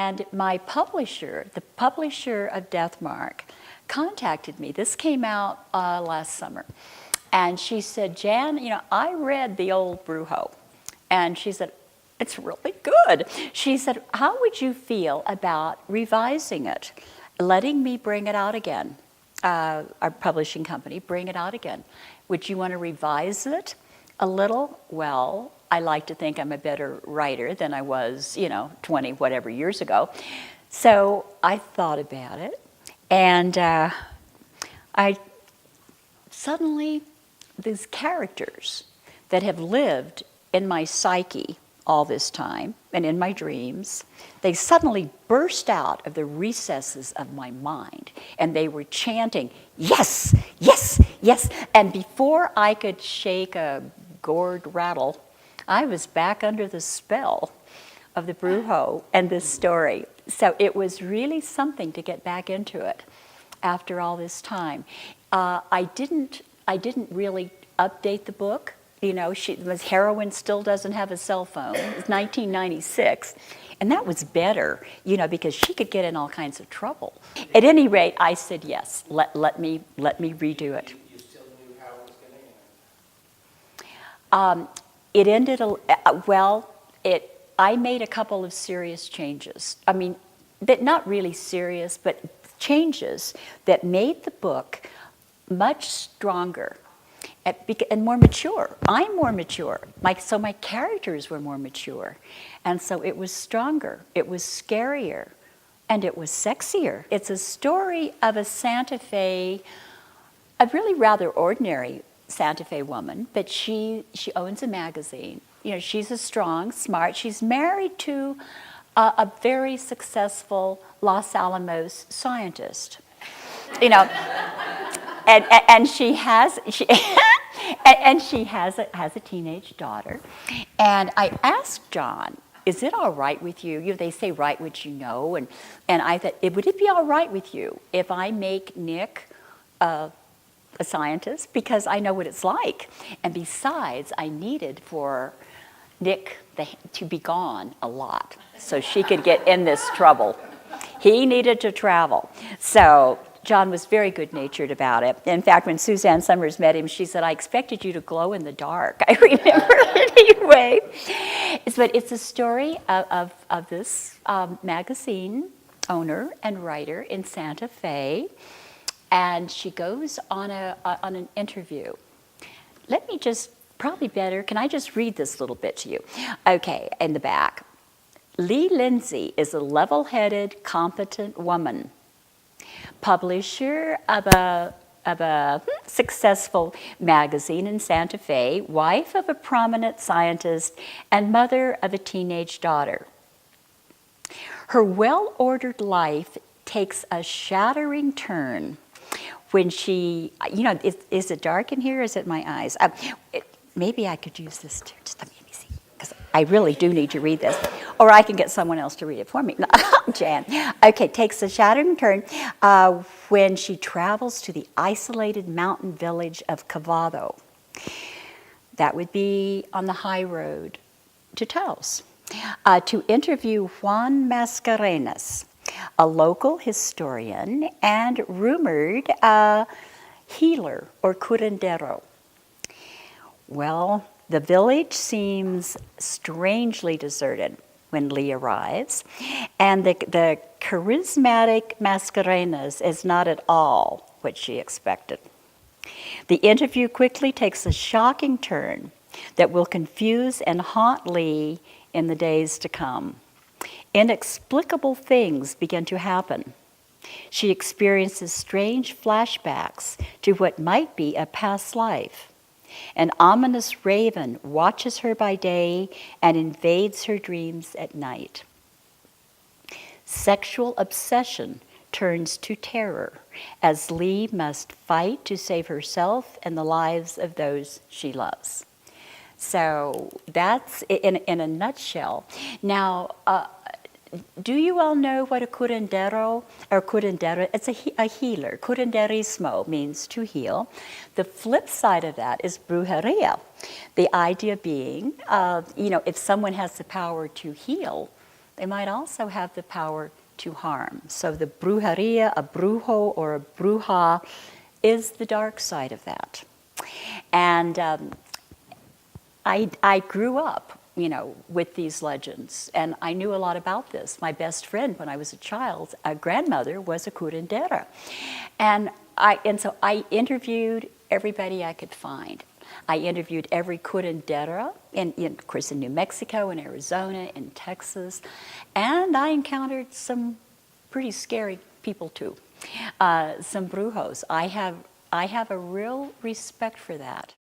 And my publisher, the publisher of Deathmark, contacted me. This came out last summer. And she said, Jann, I read the old Brujo. And she said, it's really good. She said, how would you feel about revising it, letting me bring it out again, our publishing company, bring it out again? Would you want to revise it a little? Well, I like to think I'm a better writer than I was, 20 whatever years ago. So I thought about it, and I suddenly, these characters that have lived in my psyche all this time and in my dreams, they suddenly burst out of the recesses of my mind, and they were chanting, yes, yes, yes. And before I could shake a gourd rattle, I was back under the spell of the Brujo and this story. So it was really something to get back into it after all this time. I didn't really update the book. The heroine still doesn't have a cell phone. It's 1996. And that was better, because she could get in all kinds of trouble. At any rate, I said, yes, let me redo it. You still knew how it was going to end? It ended, I made a couple of serious changes. I mean, not really serious, but changes that made the book much stronger and more mature. I'm more mature. So my characters were more mature. And so it was stronger, it was scarier, and it was sexier. It's a story of a Santa Fe, a really rather ordinary Santa Fe woman, but she owns a magazine. She's a strong, smart, she's married to a very successful Los Alamos scientist. And she has a teenage daughter. And I asked John, is it all right with you? They say write what you know, and I thought, would it be all right with you if I make Nick a scientist, because I know what it's like. And besides, I needed for Nick to be gone a lot so she could get in this trouble. He needed to travel. So John was very good-natured about it. In fact, when Suzanne Summers met him, she said, I expected you to glow in the dark. I remember anyway. But it's a story of this magazine owner and writer in Santa Fe. And she goes on an interview. Let me just, probably better, can I just read this little bit to you? Okay, in the back. Lee Lindsay is a level-headed, competent woman, publisher of a successful magazine in Santa Fe, wife of a prominent scientist, and mother of a teenage daughter. Her well-ordered life takes a shattering turn when she, is it dark in here or is it my eyes? Maybe I could use this too. Just let me see, because I really do need to read this. Or I can get someone else to read it for me. Jann. Okay, takes a shattering turn when she travels to the isolated mountain village of Cavado. That would be on the high road to Taos, to interview Juan Mascarenas, a local historian and rumored healer or curandero. Well, the village seems strangely deserted when Lee arrives, and the charismatic Mascarenas is not at all what she expected. The interview quickly takes a shocking turn that will confuse and haunt Lee in the days to come. Inexplicable things begin to happen. She experiences strange flashbacks to what might be a past life. An ominous raven watches her by day and invades her dreams at night. Sexual obsession turns to terror as Lee must fight to save herself and the lives of those she loves. So that's in a nutshell. Now, do you all know what a curandero or curandera? It's a healer. Curanderismo means to heal. The flip side of that is brujeria. The idea being, if someone has the power to heal, they might also have the power to harm. So the brujeria, a brujo or a bruja, is the dark side of that. And I grew up, with these legends, and I knew a lot about this. My best friend when I was a child, a grandmother, was a curandera. And so I interviewed everybody I could find. I interviewed every curandera, of course, in New Mexico, in Arizona, in Texas, and I encountered some pretty scary people too, some brujos. I have a real respect for that.